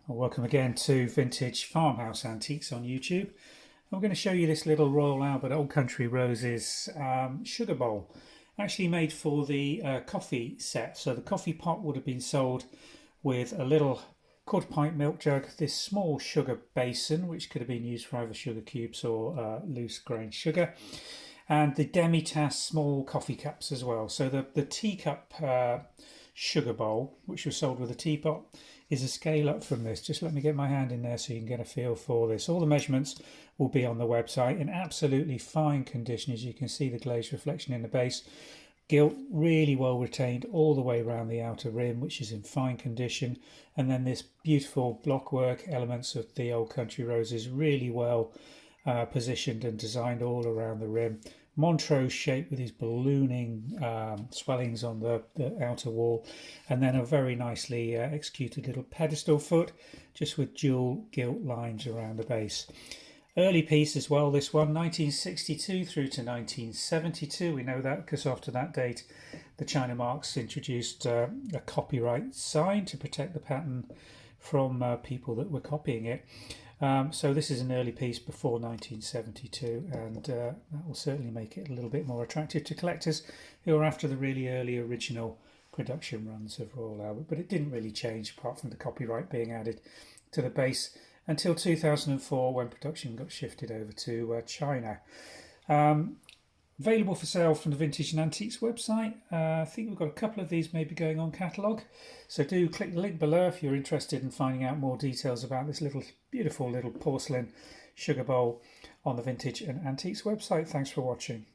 Welcome again to Vintage Farmhouse Antiques on YouTube. I'm going to show you this little Royal Albert Old Country Roses sugar bowl, actually made for the coffee set. So the coffee pot would have been sold with a little quarter pint milk jug, this small sugar basin, which could have been used for either sugar cubes or loose grain sugar, and the demi-tasse small coffee cups as well. So the teacup sugar bowl, which was sold with a teapot, is a scale up from this. Just let me get my hand in there so you can get a feel for this. All the measurements will be on the website in absolutely fine condition. As you can see, the glazed reflection in the base. Gilt really well retained all the way around the outer rim, which is in fine condition. And then this beautiful blockwork elements of the Old Country Roses, really well positioned and designed all around the rim. Montrose shape with these ballooning swellings on the outer wall, and then a very nicely executed little pedestal foot just with dual gilt lines around the base. Early piece as well, this one, 1962 through to 1972. We know that because after that date the China Marks introduced a copyright sign to protect the pattern from people that were copying it. So this is an early piece before 1972, and that will certainly make it a little bit more attractive to collectors who are after the really early original production runs of Royal Albert. But it didn't really change apart from the copyright being added to the base until 2004, when production got shifted over to China. Available for sale from the Vintage and Antiques website. I think we've got a couple of these maybe going on catalogue. So do click the link below if you're interested in finding out more details about this beautiful little porcelain sugar bowl on the Vintage and Antiques website. Thanks for watching.